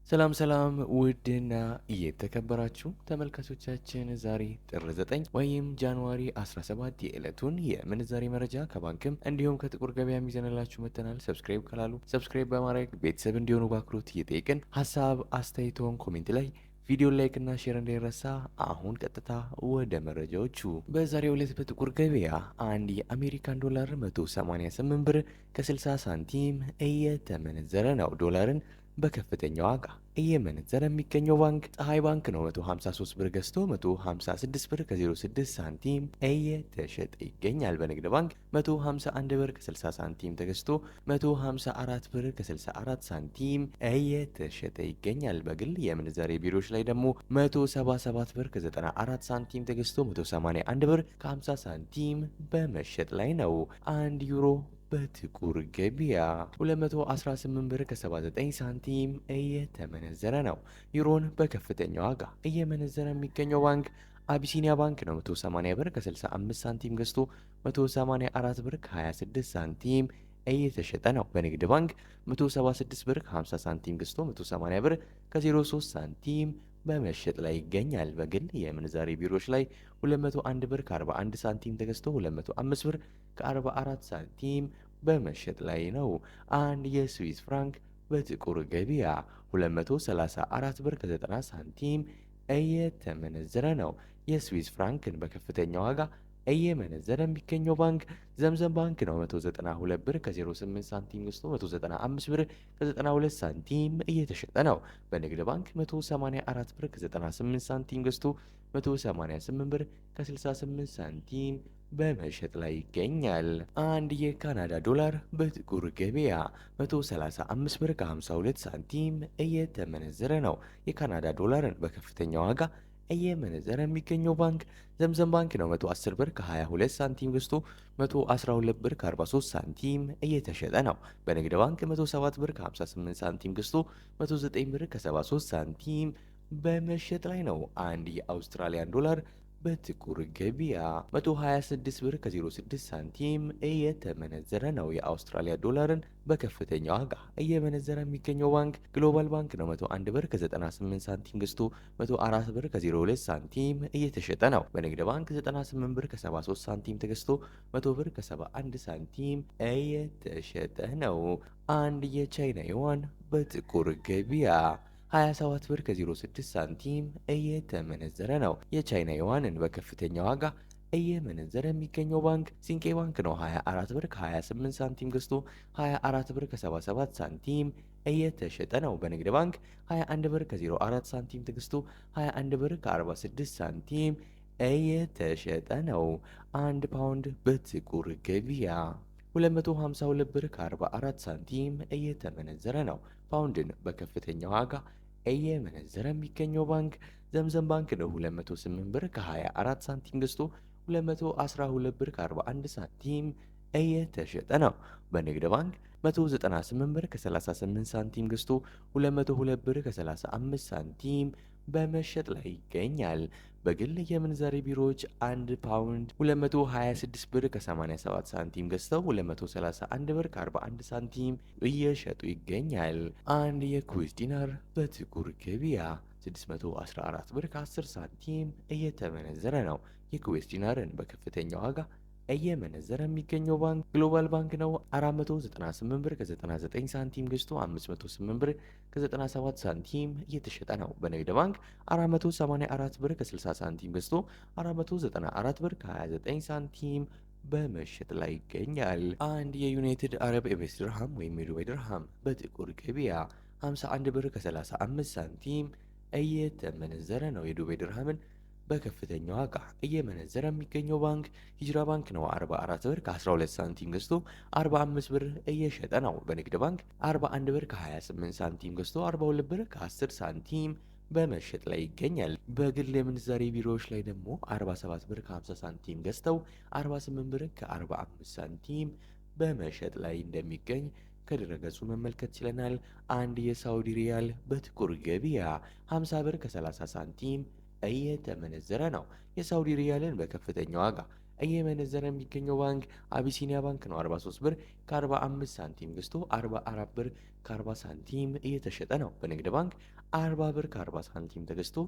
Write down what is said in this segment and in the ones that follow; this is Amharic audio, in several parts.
ሰላም ሰላም ውድና የተከበራችሁ ተመልካቾቻችን ዛሬ ጥር 9 ወይም ጃንዋሪ 17 የዕለቱን የምንዛሬ መረጃ ከባንክም እንዲሁም ከጥቁር ገበያ ይዘንላችሁ መጥተናል። ሰብስክራይብ ካላሉ ሰብስክራይብ በማድረግ ቤተሰብ እንዲሆኑ በአክብሮት እየጠየቅን ሀሳብ አስተያየቶን ኮሜንት ላይ ቪዲዮ ላይክ እና ሼር እንዳይረሳ። አሁን ቀጥታ ወደ መረጃዎቹ። በዛሬው ዕለት በጥቁር ገበያ አንድ የአሜሪካን ዶላር 188 ብር ከ60 ሳንቲም እየተመነዘረ ነው። ዶላርን በከፍተኛ ዋጋ እየመነዘረ የሚገኘው ባንክ ፀሐይ ባንክ ነው። 153 ብር ገዝቶ 156 ብር ከ06 ሳንቲም እየተሸጠ ይገኛል። በንግድ ባንክ 151 ብር ከ60 ሳንቲም ተገዝቶ 154 ብር ከ64 ሳንቲም እየተሸጠ ይገኛል። በግል የምንዛሬ ቢሮዎች ላይ ደግሞ 177 ብር ከ94 ሳንቲም ተገዝቶ 181 ብር ከ50 ሳንቲም በመሸጥ ላይ ነው። አንድ ዩሮ በጥቁር ገበያ 218 ብር ከ79 ሳንቲም እየተመነዘረ ነው። ዩሮን በከፍተኛ ዋጋ እየመነዘረ የሚገኘው ባንክ አቢሲኒያ ባንክ ነው። 180 ብር ከ65 ሳንቲም ገዝቶ 184 ብር ከ26 ሳንቲም እየተሸጠ ነው። በንግድ ባንክ 176 ብር ከ50 ሳንቲም ገዝቶ 180 ብር ከ03 ሳንቲም በመሸጥ ላይ ይገኛል። በግል የምንዛሬ ቢሮዎች ላይ 201 ብር ከ41 ሳንቲም ተገዝቶ 205 ብር ከ44 ሳንቲም በመሸጥ ላይ ነው። አንድ የስዊስ ፍራንክ በጥቁር ገበያ 234 ብር ከ90 ሳንቲም እየተመነዘረ ነው። የስዊስ ፍራንክን በከፍተኛ ዋጋ እየመነዘረ የሚገኘው ባንክ ዘምዘም ባንክ ነው። 192 ብር ከ08 ሳንቲም ገዝቶ 195 ብር ከ92 ሳንቲም እየተሸጠ ነው። በንግድ ባንክ 184 ብር ከ98 ሳንቲም ገዝቶ 188 ብር ከ68 ሳንቲም በመሸጥ ላይ ይገኛል። አንድ የካናዳ ዶላር በጥቁር ገበያ 135 ብር ከ52 ሳንቲም እየተመነዘረ ነው። የካናዳ ዶላርን በከፍተኛ ዋጋ እየመነዘረ የሚገኘው ባንክ ዘምዘም ባንክ ነው። 110 ብር ከ22 ሳንቲም ገዝቶ 112 ብር ከ43 ሳንቲም እየተሸጠ ነው። በንግድ ባንክ 107 ብር ከ58 ሳንቲም ገዝቶ 109 ብር ከ73 ሳንቲም በመሸጥ ላይ ነው። አንድ የአውስትራሊያን ዶላር በጥቁር ገበያ 126 ብር ከ06 ሳንቲም እየተመነዘረ ነው። የአውስትራሊያ ዶላርን በከፍተኛ ዋጋ እየመነዘረ የሚገኘው ባንክ ግሎባል ባንክ ነው። 101 ብር ከ98 ሳንቲም ገዝቶ 104 ብር ከ02 ሳንቲም እየተሸጠ ነው። በንግድ ባንክ 98 ብር ከ73 ሳንቲም ተገዝቶ 100 ብር ከ71 ሳንቲም እየተሸጠ ነው። አንድ የቻይና ዩዋን በጥቁር ገበያ 27 ብር ከ06 ሳንቲም እየተመነዘረ ነው። የቻይና ዩዋንን በከፍተኛ ዋጋ እየመነዘረ የሚገኘው ባንክ ሲንቄ ባንክ ነው። 24 ብር ከ28 ሳንቲም ገዝቶ 24 ብር ከ77 ሳንቲም እየተሸጠ ነው። በንግድ ባንክ 21 ብር ከ04 ሳንቲም ተገዝቶ 21 ብር ከ46 ሳንቲም እየተሸጠ ነው። አንድ ፓውንድ በጥቁር ገበያ 252 ብር ከ44 ሳንቲም እየተመነዘረ ነው። ፓውንድን በከፍተኛ ዋጋ እየመነዘረ የሚገኘው ባንክ ዘምዘም ባንክ ነው። 208 ብር ከ24 ሳንቲም ገዝቶ 212 ብር ከ41 ሳንቲም እየተሸጠ ነው። በንግድ ባንክ 198 ብር ከ38 ሳንቲም ገዝቶ 202 ብር ከ35 ሳንቲም በመሸጥ ላይ ይገኛል። በግል የምንዛሬ ቢሮዎች 1 ፓውንድ 226 ብር ከ87 ሳንቲም ገዝተው 231 ብር ከ41 ሳንቲም እየሸጡ ይገኛል። አንድ የኩዌስ ዲናር በጥቁር ገበያ 614 ብር ከ10 ሳንቲም እየተመነዘረ ነው። የኩዌስ ዲናርን በከፍተኛ ዋጋ እየመነዘረ የሚገኘው ባንክ ግሎባል ባንክ ነው። 498 ብር ከ99 ሳንቲም ገዝቶ 508 ብር ከ97 ሳንቲም እየተሸጠ ነው። በንግድ ባንክ 484 ብር ከ60 ሳንቲም ገዝቶ 494 ብር ከ29 ሳንቲም በመሸጥ ላይ ይገኛል። አንድ የዩናይትድ አረብ ኤሚሬትስ ድርሃም ወይም የዱባይ ድርሃም በጥቁር ገበያ 51 ብር ከ35 ሳንቲም እየተመነዘረ ነው። የዱባይ ድርሃምን በከፍተኛ ዋጋ እየመነዘረ የሚገኘው ባንክ ሂጅራ ባንክ ነው። 44 ብር ከ12 ሳንቲም ገዝቶ 45 ብር እየሸጠ ነው። በንግድ ባንክ 41 ብር ከ28 ሳንቲም ገዝቶ 42 ብር ከ10 ሳንቲም በመሸጥ ላይ ይገኛል። በግል የምንዛሬ ቢሮዎች ላይ ደግሞ 47 ብር ከ50 ሳንቲም ገዝተው 48 ብር ከ45 ሳንቲም በመሸጥ ላይ እንደሚገኝ ከድረገጹ መመልከት ችለናል። አንድ የሳውዲ ሪያል በጥቁር ገበያ 50 ብር ከ30 ሳንቲም እየተመነዘረ ነው። የሳውዲ ሪያልን በከፍተኛ ዋጋ እየመነዘረ የሚገኘው ባንክ አቢሲኒያ ባንክ ነው። 43 ብር ከ45 ሳንቲም ገዝቶ 44 ብር ከ40 ሳንቲም እየተሸጠ ነው። በንግድ ባንክ 40 ብር ከ40 ሳንቲም ተገዝቶ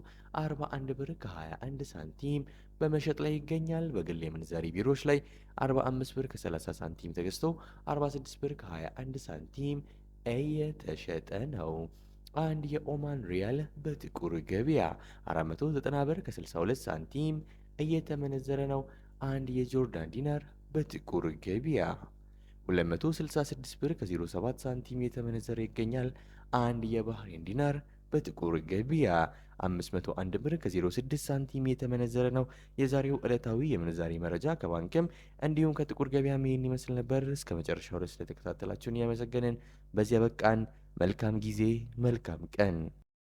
41 ብር ከ21 ሳንቲም በመሸጥ ላይ ይገኛል። በግል የምንዛሬ ቢሮዎች ላይ 45 ብር ከ30 ሳንቲም ተገዝቶ 46 ብር ከ21 ሳንቲም እየተሸጠ ነው። አንድ የኦማን ሪያል በጥቁር ገበያ 490 ብር ከ62 ሳንቲም እየተመነዘረ ነው። አንድ የጆርዳን ዲናር በጥቁር ገበያ 266 ብር ከ07 ሳንቲም እየተመነዘረ ይገኛል። አንድ የባህሬን ዲናር በጥቁር ገበያ 501 ብር ከ06 ሳንቲም የተመነዘረ ነው። የዛሬው ዕለታዊ የምንዛሬ መረጃ ከባንክም እንዲሁም ከጥቁር ገበያ ይህን ይመስል ነበር። እስከ መጨረሻው ድረስ ስለተከታተላችሁን እያመሰገንን በዚያ በቃን። መልካም ጊዜ፣ መልካም ቀን።